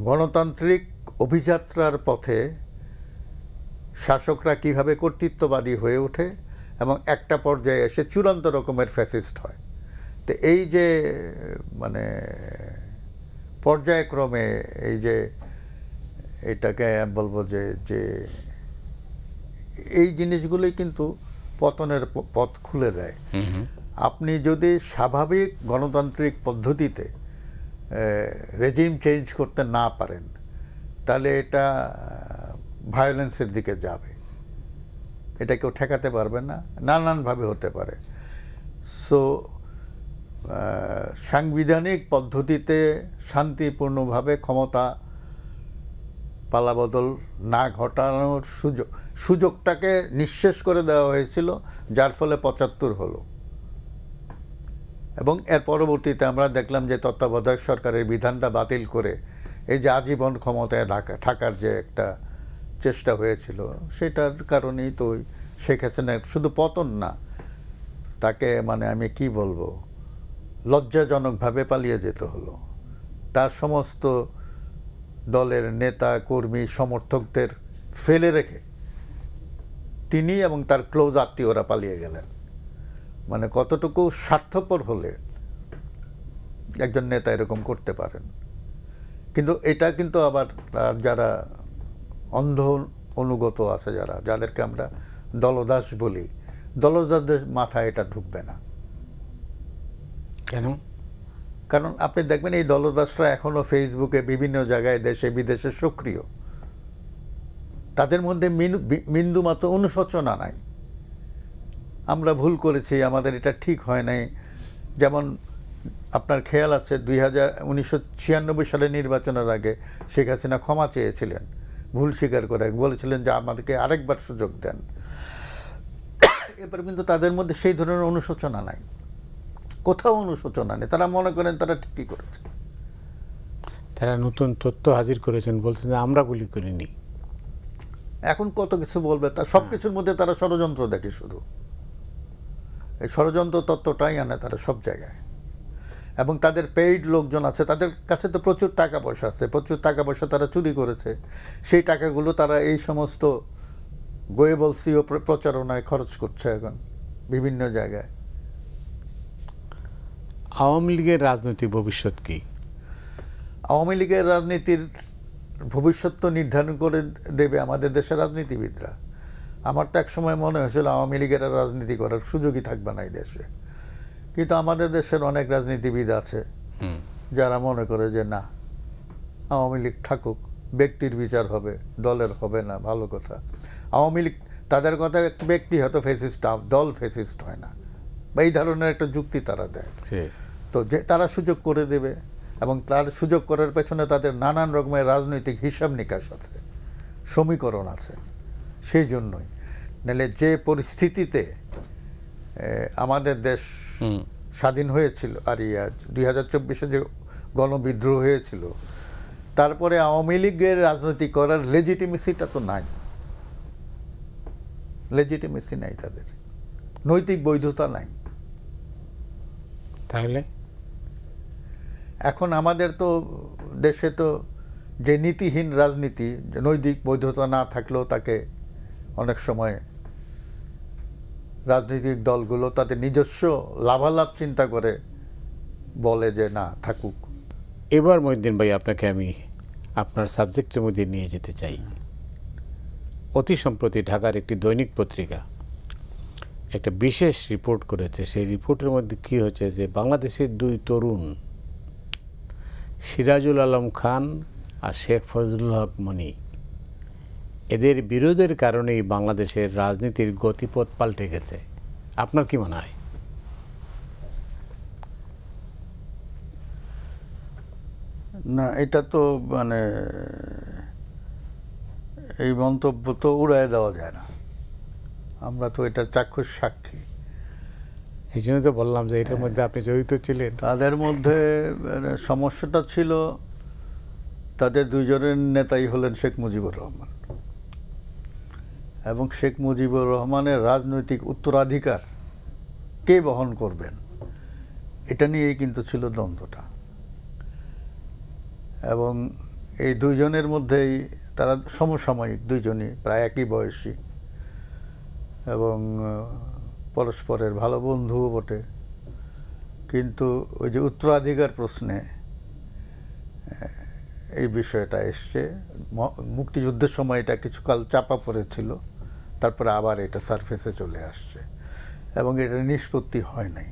গণতান্ত্রিক অভিযাত্রার পথে শাসকরা কিভাবে কর্তৃত্ববাদী হয়ে ওঠে এবং একটা পর্যায়ে এসে চূড়ান্ত রকমের ফ্যাসিস্ট হয়। তো এই যে মানে পর্যায়ক্রমে এই যে এটাকে বলবো যে এই জিনিসগুলোই কিন্তু পতনের পথ খুলে দেয়। আপনি যদি স্বাভাবিক গণতান্ত্রিক পদ্ধতিতে রেজিম চেঞ্জ করতে না পারেন, তাহলে এটা ভায়োলেন্সের দিকে যাবে, এটা কেউ ঠেকাতে পারবে না, নানানভাবে হতে পারে। সো সাংবিধানিক পদ্ধতিতে শান্তিপূর্ণভাবে ক্ষমতা পালাবদল না ঘটানোর সুযোগটাকে নিঃশেষ করে দেওয়া হয়েছিল, যার ফলে ৭৫ হলো। এবং এর পরবর্তীতে আমরা দেখলাম যে তত্ত্বাবধায়ক সরকারের বিধানটা বাতিল করে এই যে আজীবন ক্ষমতায় থাকার যে একটা চেষ্টা হয়েছিল, সেটার কারণেই তো শেখ হাসিনার শুধু পতন না, তাকে মানে আমি কি বলবো, লজ্জাজনকভাবে পালিয়ে যেতে হলো। তার সমস্ত দলের নেতা, কর্মী, সমর্থকদের ফেলে রেখে তিনি এবং তার ক্লোজ আত্মীয়রা পালিয়ে গেলেন। মানে কতটুকু স্বার্থপর হলে একজন নেতা এরকম করতে পারেন। কিন্তু এটা কিন্তু আবার তার যারা অন্ধ অনুগত আছে, যাদেরকে আমরা দলদাস বলি, দলদাসদের মাথায় এটা ঢুকবে না। কেন? কারণ আপনি দেখবেন এই দলদাসরা এখনো ফেসবুকে বিভিন্ন জায়গায় দেশে বিদেশে সক্রিয়, তাদের মধ্যে বিন্দুমাত্র অনুশোচনা নাই, আমরা ভুল করেছি, আমাদের এটা ঠিক হয় নাই। যেমন আপনার খেয়াল আছে 1996 সালে নির্বাচনের আগে শেখ হাসিনা ক্ষমা চেয়েছিলেন, ভুল স্বীকার করে বলেছিলেন যে আমাদেরকে আরেকবার সুযোগ দেন। এবার কিন্তু তাদের মধ্যে সেই ধরনের অনুশোচনা নাই, কোথাও অনুশোচনা নেই, তারা মনে করেন তারা ঠিকই করেছে। তারা নতুন তথ্য হাজির করেছেন, বলছেন যে আমরা গুলি করিনি। এখন কত কিছু বলবে, তার সব কিছুর মধ্যে তারা ষড়যন্ত্র দেখে, শুধু এই ষড়যন্ত্র তত্ত্বটাই আনে তারা সব জায়গায়। এবং তাদের পেইড লোকজন আছে, তাদের কাছে তো প্রচুর টাকা পয়সা আছে, প্রচুর টাকা পয়সা তারা চুরি করেছে, সেই টাকাগুলো তারা এই সমস্ত গোয়েবলসি ও প্রচারণায় খরচ করছে এখন বিভিন্ন জায়গায়। আওয়ামী লীগের রাজনৈতিক ভবিষ্যৎ কি? আওয়ামী লীগের রাজনীতির ভবিষ্যৎ তো নির্ধারণ করে দেবে আমাদের দেশের রাজনীতিবিদরা। আমার তো এক সময় মনে হয়েছিল আওয়ামী লীগের আর রাজনীতি করার সুযোগই থাকবে না এই দেশে, কিন্তু আমাদের দেশের অনেক রাজনীতিবিদ আছে যারা মনে করে যে না, আওয়ামী লীগ থাকুক, ব্যক্তির বিচার হবে, দলের হবে না। ভালো কথা, আওয়ামী লীগ তাদের কথা, ব্যক্তি হয়তো ফেসিস্ট, দল ফেসিস্ট হয় না, বা এই ধরনের একটা যুক্তি তারা দেয়। তো যে তারা সুযোগ করে দেবে, এবং তার সুযোগ করার পেছনে তাদের নানান রকমের রাজনৈতিক হিসাব নিকাশ আছে, সমীকরণ আছে। সেই জন্যই নাহলে যে পরিস্থিতিতে আমাদের দেশ স্বাধীন হয়েছিল, আর 2024-এ যে গণবিদ্রোহ হয়েছিল, তারপরে আওয়ামী লীগের রাজনীতি করার লেজিটিমেসিটা তো নাই, লেজিটিমেসি নাই, তাদের নৈতিক বৈধতা নাই। তাহলে এখন আমাদের তো দেশে তো যে নীতিহীন রাজনীতি, নৈতিক বৈধতা না থাকলেও তাকে অনেক সময় রাজনৈতিক দলগুলো তাদের নিজস্ব লাভালাভ চিন্তা করে বলে যে না, থাকুক। এবার মহিউদ্দিন ভাই, আপনাকে আমি আপনার সাবজেক্টের মধ্যে নিয়ে যেতে চাই। অতি সম্প্রতি ঢাকার একটি দৈনিক পত্রিকা একটা বিশেষ রিপোর্ট করেছে। সেই রিপোর্টের মধ্যে কি হচ্ছে যে বাংলাদেশের দুই তরুণ, সিরাজুল আলম খান আর শেখ ফজলুল হক মনি, এদের বিরোধের কারণেই বাংলাদেশের রাজনীতির গতিপথ পাল্টে গেছে। আপনার কি মনে হয়? না, এটা তো মানে এই মন্তব্য তো উড়ায় দেওয়া যায় না, আমরা তো এটা চাক্ষুষ সাক্ষী। এই জন্য তো বললাম যে এটার মধ্যে আপনি জড়িত ছিলেন। তাদের মধ্যে সমস্যাটা ছিল, তাদের দুইজনের নেতাই হলেন শেখ মুজিবুর রহমান, এবং শেখ মুজিবুর রহমানের রাজনৈতিক উত্তরাধিকার কে বহন করবেন, এটা নিয়েই কিন্তু ছিল দ্বন্দ্বটা। এবং এই দুইজনের মধ্যেই তারা সমসাময়িক, দুইজনই প্রায় একই বয়সী এবং পরস্পরের ভালো বন্ধুও বটে। কিন্তু ওই যে উত্তরাধিকার প্রশ্নে এই বিষয়টা এসছে, মুক্তিযুদ্ধের সময় এটা কিছুকাল চাপা পড়েছিল, তারপরে আবার এটা সারফেসে চলে আসছে এবং এটা নিষ্পত্তি হয় নাই।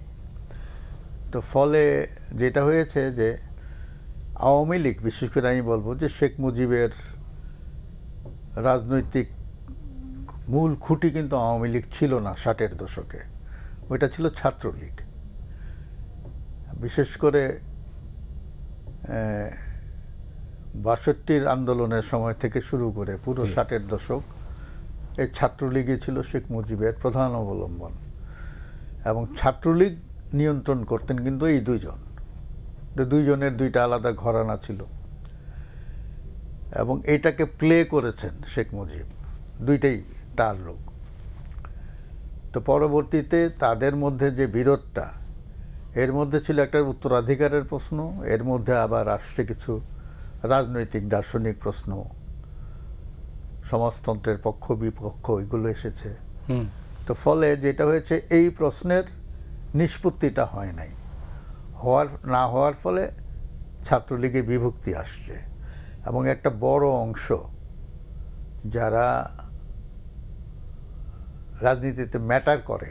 তো ফলে যেটা হয়েছে যে আওয়ামী লীগ, বিশেষ করে আমি বলবো যে শেখ মুজিবের রাজনৈতিক মূল খুঁটি কিন্তু আওয়ামী লীগ ছিল না 60-এর দশকে, ওইটা ছিল ছাত্রলীগ। বিশেষ করে 62-র আন্দোলনের সময় থেকে শুরু করে পুরো 60-এর দশক এই ছাত্রলীগই ছিল শেখ মুজিবের প্রধান অবলম্বন, এবং ছাত্রলীগ নিয়ন্ত্রণ করতেন কিন্তু এই দুইজন। দুইজনের দুইটা আলাদা ঘরানা ছিল, এবং এটাকে প্লে করেছেন শেখ মুজিব, দুইটাই তার লোক। তো পরবর্তীতে তাদের মধ্যে যে বিরোধটা, এর মধ্যে ছিল একটা উত্তরাধিকারের প্রশ্ন, এর মধ্যে আবার আসছে কিছু রাজনৈতিক দার্শনিক প্রশ্ন, সমাজতন্ত্রের পক্ষ বিপক্ষ, এগুলো এসেছে। তো ফলে যেটা হয়েছে, এই প্রশ্নের নিষ্পত্তিটা হয় নাই, না হওয়ার ফলে ছাত্রলীগে বিভক্তি আসছে, এবং একটা বড় অংশ যারা রাজনীতিতে ম্যাটার করে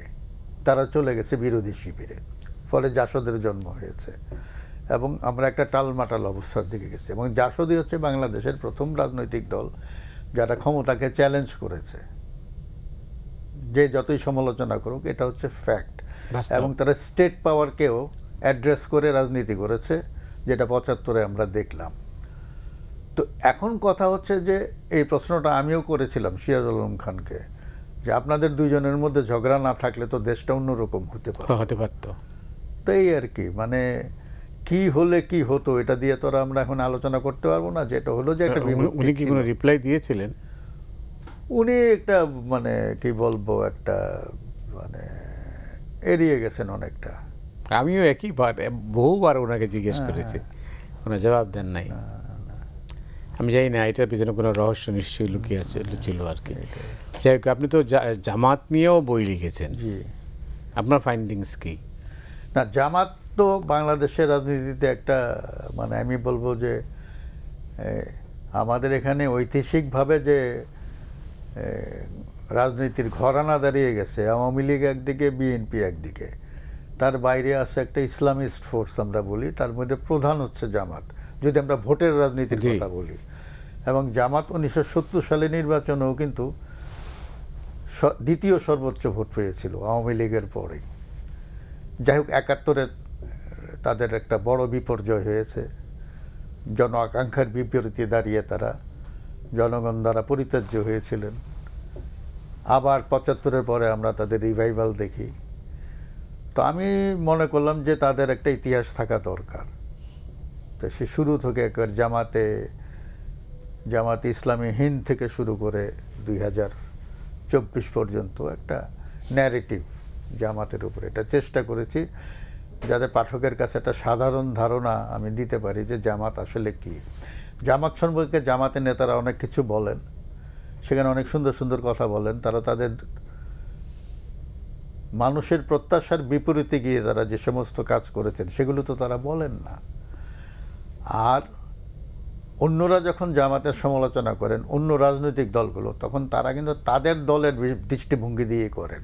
তারা চলে গেছে বিরোধী শিবিরে, ফলে জাসদের জন্ম হয়েছে, এবং আমরা একটা টালমাটাল অবস্থার দিকে গেছি। এবং জাসদই হচ্ছে বাংলাদেশের প্রথম রাজনৈতিক দল যারা ক্ষমতাকে চ্যালেঞ্জ করেছে, যে যতই সমালোচনা করুক, এটা হচ্ছে ফ্যাক্ট। এবং তারা স্টেট পাওয়ারকেও অ্যাড্রেস করে রাজনীতি করেছে, যেটা 75-এ আমরা দেখলাম। তো এখন কথা হচ্ছে যে এই প্রশ্নটা আমিও করেছিলাম সিরাজুল আলম খানকে, যে আপনাদের দুইজনের মধ্যে ঝগড়া না থাকলে তো দেশটা অন্যরকম হতে পারত। তো এই আর কি, মানে কি হলে কি হতো, এটা দিয়ে তো আমরা এখন আলোচনা করতে পারবো না। যেটা হলো যে একটা উনি কি কোনো রিপ্লাই দিয়েছিলেন? উনি একটা মানে কি বলবো, একটা মানে এড়িয়ে গেছেন অনেকটা। আমিও একইবার বহুবার ওনাকে জিজ্ঞেস করেছি, কোনো জবাব দেন নাই। আমি জানি না এটার পিছনে কোনো রহস্য নিশ্চয়ই লুকিয়ে ছিল আর কি। যাই হোক, আপনি তো জামাত নিয়েও বই লিখেছেন, আপনার ফাইন্ডিংস কি? না, জামাত তো বাংলাদেশের রাজনীতিতে একটা মানে আমি বলবো যে আমাদের এখানে ঐতিহাসিকভাবে যে রাজনীতির ঘরানা দাঁড়িয়ে গেছে, আওয়ামী লীগ একদিকে, বিএনপি একদিকে, তার বাইরে আছে একটা ইসলামিস্ট ফোর্স আমরা বলি, তার মধ্যে প্রধান হচ্ছে জামাত, যদি আমরা ভোটের রাজনীতির কথা বলি। এবং জামাত 1970 সালে নির্বাচনেও কিন্তু দ্বিতীয় সর্বোচ্চ ভোট পেয়েছিল আওয়ামী লীগের পরেই। যাই হোক, 71-এ তাদের একটা বড় বিপর্যয় হয়েছে, জন আকাঙ্ক্ষার বিপরীতে দাঁড়িয়ে তারা জনগণ দ্বারা পরিত্যাজ্য হয়েছিলেন। আবার 75-এর পরে আমরা তাদের রিভাইভাল দেখি। তো আমি মনে করলাম যে তাদের একটা ইতিহাস থাকা দরকার। তো সে শুরু থেকে একবার জামাতে ইসলামী হিন্দ থেকে শুরু করে 2024 পর্যন্ত একটা ন্যারেটিভ জামাতের উপরে এটা চেষ্টা করেছি, যাতে পাঠকের কাছে একটা সাধারণ ধারণা আমি দিতে পারি যে জামাত আসলে কি। জামাত সম্পর্কে জামাতের নেতারা অনেক কিছু বলেন, সেখানে অনেক সুন্দর সুন্দর কথা বলেন। তারা তাদের মানুষের প্রত্যাশার বিপরীতে গিয়ে তারা যে সমস্ত কাজ করেছেন সেগুলো তো তারা বলেন না। আর অন্যরা যখন জামাতের সমালোচনা করেন, অন্য রাজনৈতিক দলগুলো, তখন তারা কিন্তু তাদের দলের দৃষ্টিভঙ্গি দিয়ে করেন।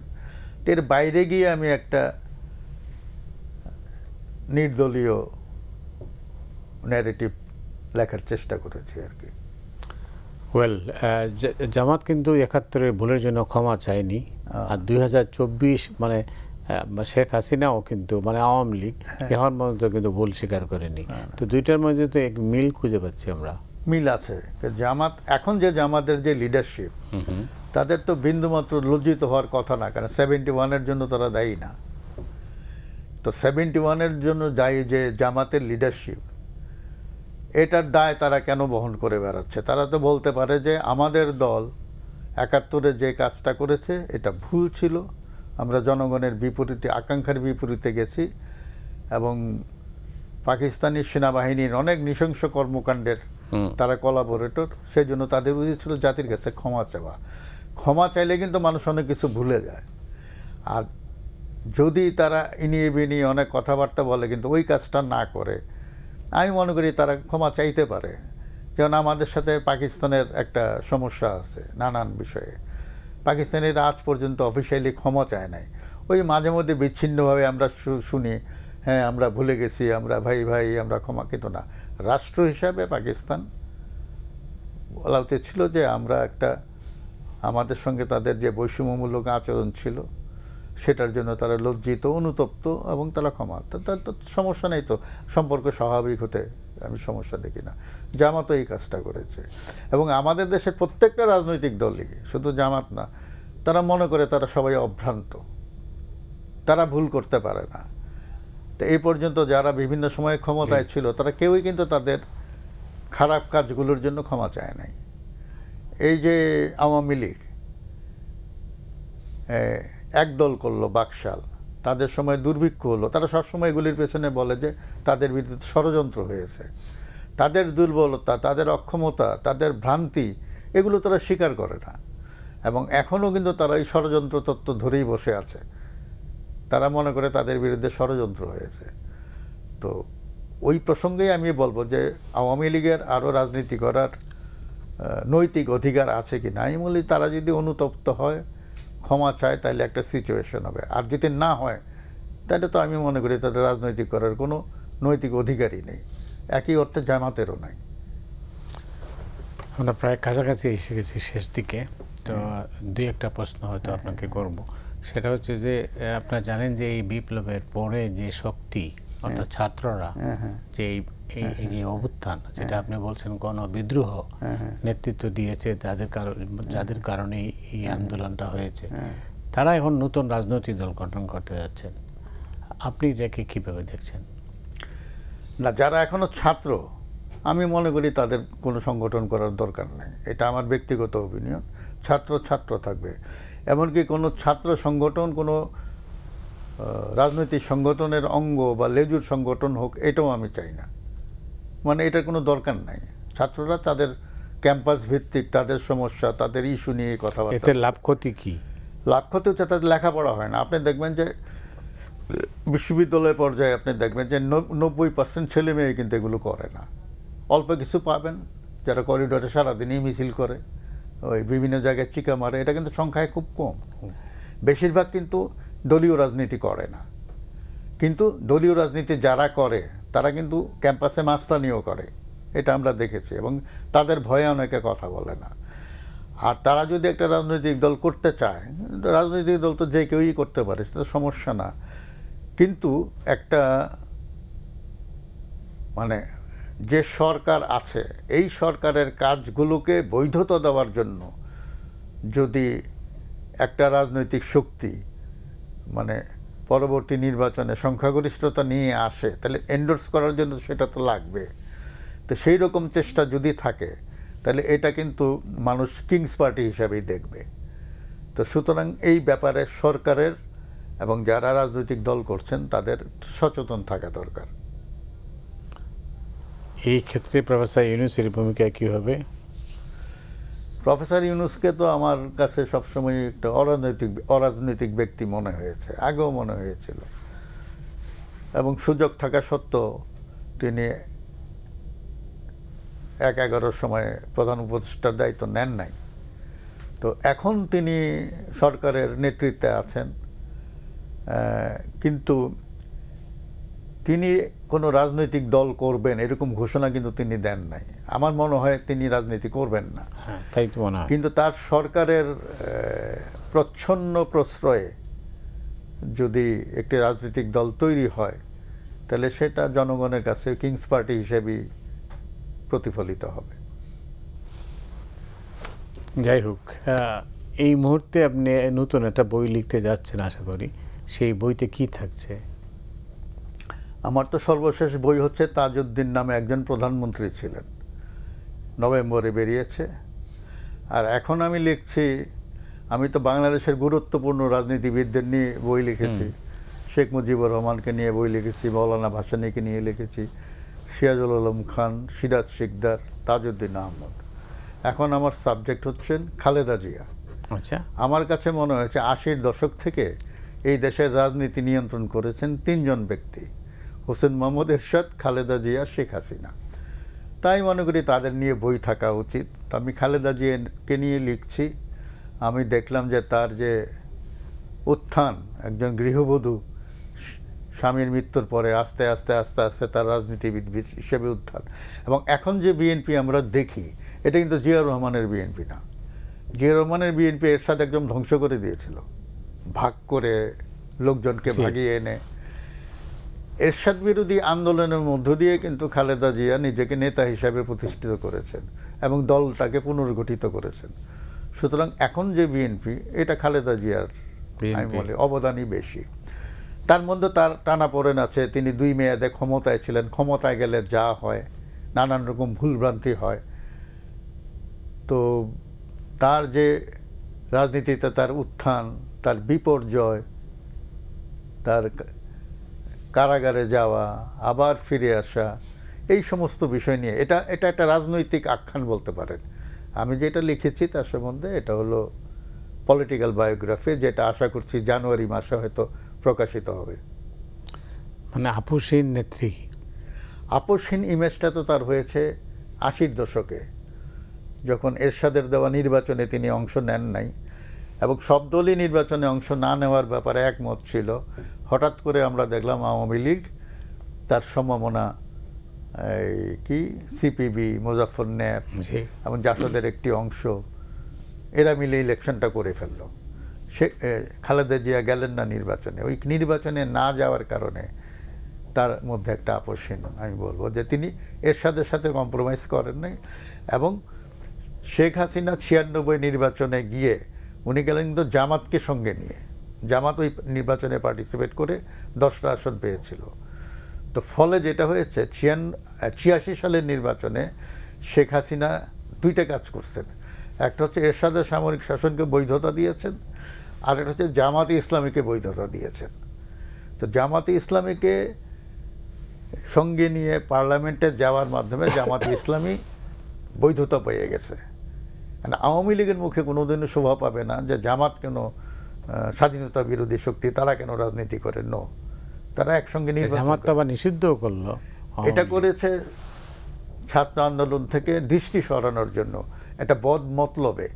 এর বাইরে গিয়ে আমি একটা নির্দলীয় ন্যারেটিভ লেখার চেষ্টা করেছি আর কি। ওয়েল, জামাত কিন্তু 71-এর ভুলের জন্য ক্ষমা চায়নি, আর 2024 মানে শেখ হাসিনাও কিন্তু মানে আওয়ামী লীগ এখন পর্যন্ত কিন্তু ভুল স্বীকার করেনি। তো দুইটার মধ্যে তো এক মিল খুঁজে পাচ্ছি আমরা। মিল আছে। জামাত এখন যে জামাতের যে লিডারশিপ, তাদের তো বিন্দুমাত্র লজ্জিত হওয়ার কথা না, কারণ 71-এর জন্য তারা দায়ী না। তো 71-এর জন্য দায়ী যে জামাতের লিডারশিপ, এটার দায় তারা কেন বহন করে বেড়াচ্ছে? তারা তো বলতে পারে যে আমাদের দল 71-এ যে কাজটা করেছে এটা ভুল ছিল, আমরা জনগণের বিপরীতে, আকাঙ্ক্ষার বিপরীতে গেছি, এবং পাকিস্তানি সেনাবাহিনীর অনেক নৃশংস কর্মকাণ্ডের তারা কোলাবোরেটর, সেই জন্য তাদের উচিত ছিল জাতির কাছে ক্ষমা চাওয়া। ক্ষমা চাইলে কিন্তু মানুষ অনেক কিছু ভুলে যায়। আর যদি তারা ইনিয়ে বিনিয়ে অনেক কথাবার্তা বলে কিন্তু ওই কাজটা না করে, আমি মনে করি তারা ক্ষমা চাইতে পারে। যেমন আমাদের সাথে পাকিস্তানের একটা সমস্যা আছে নানান বিষয়ে, পাকিস্তানিরা আজ পর্যন্ত অফিসিয়ালি ক্ষমা চায় নাই। ওই মাঝে মধ্যে বিচ্ছিন্নভাবে আমরা শুনি, হ্যাঁ আমরা ভুলে গেছি, আমরা ভাই ভাই আমরা ক্ষমা, কিন্তু না, রাষ্ট্র হিসাবে পাকিস্তান বলা উচিত ছিল যে আমরা একটা, আমাদের সঙ্গে তাদের যে বৈষম্যমূলক আচরণ ছিল সেটার জন্য তারা লজ্জিত, অনুতপ্ত, এবং তারা ক্ষমা, তার তো সমস্যা নেই, তো সম্পর্ক স্বাভাবিক হতে আমি সমস্যা দেখি না। জামাতও এই কাজটা করেছে, এবং আমাদের দেশের প্রত্যেকটা রাজনৈতিক দলই, শুধু জামাত না, তারা মনে করে তারা সবাই অভ্রান্ত, তারা ভুল করতে পারে না। তো এই পর্যন্ত যারা বিভিন্ন সময়ে ক্ষমতায় ছিল তারা কেউই কিন্তু তাদের খারাপ কাজগুলোর জন্য ক্ষমা চায় নাই। এই যে আওয়ামী লীগ একদল করলো বাকশাল, তাদের সময় দুর্ভিক্ষ হলো, তারা সবসময় এগুলির পেছনে বলে যে তাদের বিরুদ্ধে ষড়যন্ত্র হয়েছে। তাদের দুর্বলতা, তাদের অক্ষমতা, তাদের ভ্রান্তি, এগুলো তারা স্বীকার করে না, এবং এখনও কিন্তু তারা এই ষড়যন্ত্র তত্ত্ব ধরেই বসে আছে। তারা মনে করে তাদের বিরুদ্ধে ষড়যন্ত্র হয়েছে। তো ওই প্রসঙ্গেই আমি বলবো যে আওয়ামী লীগের আরও রাজনীতি করার নৈতিক অধিকার আছে কি না। আমি বলি তারা যদি অনুতপ্ত হয়, ক্ষমা চায়, তাহলে একটা সিচুয়েশন হবে। আর যদি না হয় তাহলে তো আমি মনে করি তাদের রাজনৈতিক করার কোনো নৈতিক অধিকারই নেই। একই অর্থে জামাতেরও নাই। আমরা প্রায় কাছাকাছি এসে গেছি শেষ দিকে। তো দুই একটা প্রশ্ন হয়তো আপনাকে করব। সেটা হচ্ছে যে আপনারা জানেন যে এই বিপ্লবের পরে যে শক্তি, অর্থাৎ ছাত্ররা যে এই যে অভ্যুত্থান, যেটা আপনি বলছেন গণবিদ্রোহ নেতৃত্ব দিয়েছে, যাদের কারণে এই আন্দোলনটা হয়েছে, তারা এখন নতুন রাজনৈতিক দল গঠন করতে যাচ্ছেন। আপনি এটাকে কীভাবে দেখছেন? না, যারা এখনো ছাত্র, আমি মনে করি তাদের কোনো সংগঠন করার দরকার নেই। এটা আমার ব্যক্তিগত অপিনিয়ন। ছাত্র থাকবে, এমনকি কোনো ছাত্র সংগঠন কোনো রাজনৈতিক সংগঠনের অঙ্গ বা লেজুর সংগঠন হোক, এটাও আমি চাই না। মানে এটার কোনো দরকার নাই। ছাত্ররা তাদের ক্যাম্পাস ভিত্তিক তাদের সমস্যা, তাদের ইস্যু নিয়ে কথাবার্তা। এতে লাভ ক্ষতি কি? লাভ ক্ষতি হচ্ছে তাদের লেখাপড়া হয় না। আপনি দেখবেন যে বিশ্ববিদ্যালয় পর্যায়ে আপনি দেখবেন যে 90% ছেলে মেয়ে কিন্তু এগুলো করে না। অল্প কিছু পাবেন, যারা করিডোরে সারাদিনই মিছিল করে, ওই বিভিন্ন জায়গায় চিকা মারে, এটা কিন্তু সংখ্যায় খুব কম। বেশিরভাগ কিন্তু দলীয় রাজনীতি করে না, কিন্তু দলীয় রাজনীতি যারা করে তারা কিন্তু ক্যাম্পাসে মাস্তানিও করে, এটা আমরা দেখেছি, এবং তাদের ভয়ে অনেকে কথা বলে না। আর তারা যদি একটা রাজনৈতিক দল করতে চায়, রাজনৈতিক দল তো যে কেউই করতে পারে, সেটা সমস্যা না, কিন্তু একটা মানে যে সরকার আছে এই সরকারের কাজগুলোকে বৈধতা দেওয়ার জন্য যদি একটা রাজনৈতিক শক্তি মানে পরবর্তী নির্বাচনে সংখ্যাগরিষ্ঠতা নিয়ে আসে, তাহলে এন্ডোর্স করার জন্য সেটা তো লাগবে। তো সেই রকম চেষ্টা যদি থাকে তাহলে এটা কিন্তু মানুষ কিংস পার্টি হিসাবেই দেখবে। তো সুতরাং এই ব্যাপারে সরকারের এবং যারা রাজনৈতিক দল করছেন তাদের সচেতন থাকা দরকার। এই ক্ষেত্রে প্রফেসর ইউনূসের ভূমিকা কী হবে? প্রফেসর ইউনূসকে তো আমার কাছে সবসময় একটা অরাজনৈতিক ব্যক্তি মনে হয়েছে, আগেও মনে হয়েছিল, এবং সুযোগ থাকা সত্ত্বেও তিনি ১/১১ সময় প্রধান উপদেষ্টার দায়িত্ব নেন নাই। তো এখন তিনি সরকারের নেতৃত্বে আছেন, কিন্তু তিনি কোনো রাজনৈতিক দল করবেন এরকম ঘোষণা কিন্তু তিনি দেন নাই। আমার মনে হয় তিনি রাজনীতি করবেন না, তাই তো মনে হয়। কিন্তু তার সরকারের প্রচ্ছন্ন প্রশ্রয়ে যদি একটি রাজনৈতিক দল তৈরি হয় তাহলে সেটা জনগণের কাছে কিংস পার্টি হিসেবেই প্রতিফলিত হবে। যাই হোক, এই মুহূর্তে আপনি নতুন একটা বই লিখতে যাচ্ছেন আশা করি, সেই বইতে কি থাকছে? আমার তো সর্বশেষ বই হচ্ছে তাজউদ্দিন নামে একজন প্রধানমন্ত্রী ছিলেন, নভেম্বরে বেরিয়েছে। আর এখন আমি লিখছি, আমি তো বাংলাদেশের গুরুত্বপূর্ণ রাজনীতিবিদদের নিয়ে বই লিখেছি, শেখ মুজিবুর রহমানকে নিয়ে বই লিখেছি, মৌলানা ভাসানীকে নিয়ে লিখেছি, সিরাজুল আলম খান, সিরাজ শিকদার, তাজউদ্দিন আহমদ। এখন আমার সাবজেক্ট হচ্ছেন খালেদা জিয়া। আচ্ছা, আমার কাছে মনে হয়েছে ৮০-র দশক থেকে এই দেশের রাজনীতি নিয়ন্ত্রণ করেছেন ৩ জন ব্যক্তি, হোসেন মোহাম্মদ এরশাদ, খালেদা জিয়া, শেখ হাসিনা। তাই মনে করি তাদের নিয়ে বই থাকা উচিত। তো আমি খালেদা জিয়াকে নিয়ে লিখছি। আমি দেখলাম যে তার যে উত্থান, একজন গৃহবধূ স্বামীর মৃত্যুর পরে আস্তে আস্তে আস্তে আস্তে তার রাজনীতিবিদ হিসেবে উত্থান, এবং এখন যে বিএনপি আমরা দেখি এটা কিন্তু জিয়া রহমানের বিএনপি না। জিয়া রহমানের বিএনপি এরশাদ একদম ধ্বংস করে দিয়েছিল, ভাগ করে লোকজনকে ভাগিয়ে এনে। এরশাদ বিরোধী আন্দোলনের মধ্য দিয়ে কিন্তু খালেদা জিয়া নিজেকে নেতা হিসাবে প্রতিষ্ঠিত করেছেন এবং দলটাকে পুনর্গঠিত করেছেন। সুতরাং এখন যে বিএনপি, এটা খালেদা জিয়ার আমি বলি অবদানই বেশি। তার মধ্যে তার টানাপোড়েন আছে, তিনি 2 মেয়াদে ক্ষমতায় ছিলেন, ক্ষমতায় গেলে যা হয় নানান রকম ভুলভ্রান্তি হয়। তো তার যে রাজনীতিতে তার উত্থান, তার বিপর্যয়, তার কারাগারে যাওয়া, আবার ফিরে আসা, এই সমস্ত বিষয় নিয়ে এটা একটা রাজনৈতিক আখ্যান বলতে পারেন। আমি যেটা লিখেছি তার সম্বন্ধে এটা হলো পলিটিক্যাল বায়োগ্রাফি, যেটা আশা করছি জানুয়ারি মাসে হয়তো প্রকাশিত হবে। মানে আপসহীন নেত্রী। আপসহীন ইমেজটা তো তার হয়েছে ৮০-র দশকে, যখন এরশাদের দেওয়া নির্বাচনে তিনি অংশ নেন নাই এবং সব দলই নির্বাচনে অংশ না নেওয়ার ব্যাপারে একমত ছিল। হঠাৎ করে আমরা দেখলাম আওয়ামী লীগ তার সম্ভাবনা কি সিপিবি, মুজাফফর ন্যাপ এবং জাসদের একটি অংশ, এরা মিলে ইলেকশনটা করে ফেলল। সে খালেদা জিয়া গেলেন না নির্বাচনে। ওই নির্বাচনে না যাওয়ার কারণে তার মধ্যে একটা আপসহীন, আমি বলবো যে তিনি এরশাদের সাথে কম্প্রোমাইজ করেন নাই। এবং শেখ হাসিনা ৯৬ নির্বাচনে গিয়ে উনি গেলেন কিন্তু জামাতকে সঙ্গে নিয়ে, জামাত ওই নির্বাচনে পার্টিসিপেট করে 10টা আসন পেয়েছিল। তো ফলে যেটা হয়েছে ৮৬ সালের নির্বাচনে শেখ হাসিনা 2টা কাজ করছেন। একটা হচ্ছে এরশাদের সামরিক শাসনকে বৈধতা দিয়েছেন, আর একটা হচ্ছে জামাতে ইসলামীকে বৈধতা দিয়েছেন। তো জামাতে ইসলামীকে সঙ্গে নিয়ে পার্লামেন্টে যাওয়ার মাধ্যমে জামাতে ইসলামী বৈধতা পেয়ে গেছে। আওয়ামী লীগের মুখে কোনোদিনও শোভা পাবে না যে জামাত কেন স্বাধীনতা বিরোধী শক্তি, তারা কেন রাজনীতি করে। নো, তারা একসঙ্গে নির্বাচন নিষিদ্ধ করলো। এটা করেছে ছাত্র আন্দোলন থেকে দৃষ্টি সরানোর জন্য, একটা বদ মতলবে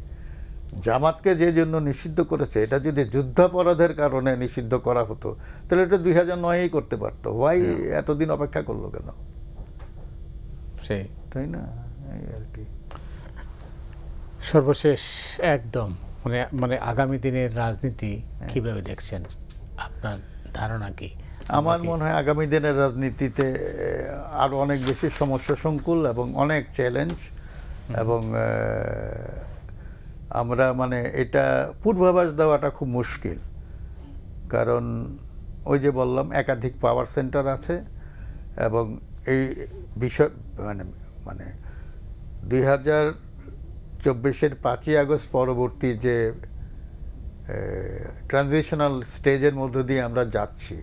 জামাতকে যে জন্য নিষিদ্ধ করেছে, এটা যদি যুদ্ধাপরাধের কারণে নিষিদ্ধ করা হতো তাহলে এটা 2009-এই করতে পারতো। ওয়াই এতদিন অপেক্ষা করলো কেন? সেই, তাই না? এই আর কি। সর্বশেষ একদম মানে আগামী দিনের রাজনীতি কিভাবে দেখছেন, আপনার ধারণা কি? আমার মনে হয় আগামী দিনের রাজনীতিতে আরো অনেক বেশি সমস্যা সংকুল এবং অনেক চ্যালেঞ্জ, এবং আমরা মানে এটা পূর্বাভাস দেওয়াটা খুব মুশকিল। কারণ ওই যে বললাম একাধিক পাওয়ার সেন্টার আছে, এবং এই বিষয় মানে 2024-এর 5ই আগস্ট পরবর্তী যে ট্রানজিশনাল স্টেজের মধ্য দিয়ে আমরা যাচ্ছি,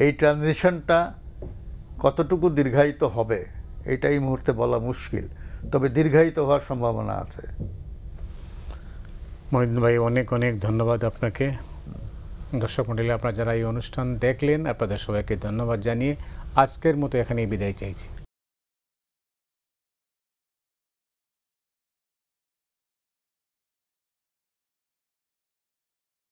এই ট্রানজিশনটা কতটুকু দীর্ঘায়িত হবে এটা এই মুহূর্তে বলা মুশকিল, তবে দীর্ঘায়িত হওয়ার সম্ভাবনা আছে। মহিউদ্দিন ভাই, অনেক অনেক ধন্যবাদ আপনাকে। দর্শক মণ্ডলী, আপনারা যারা এই অনুষ্ঠান দেখলেন, আপনাদের সবাইকে ধন্যবাদ জানিয়ে আজকের মতো এখানেই বিদায় চাইছি।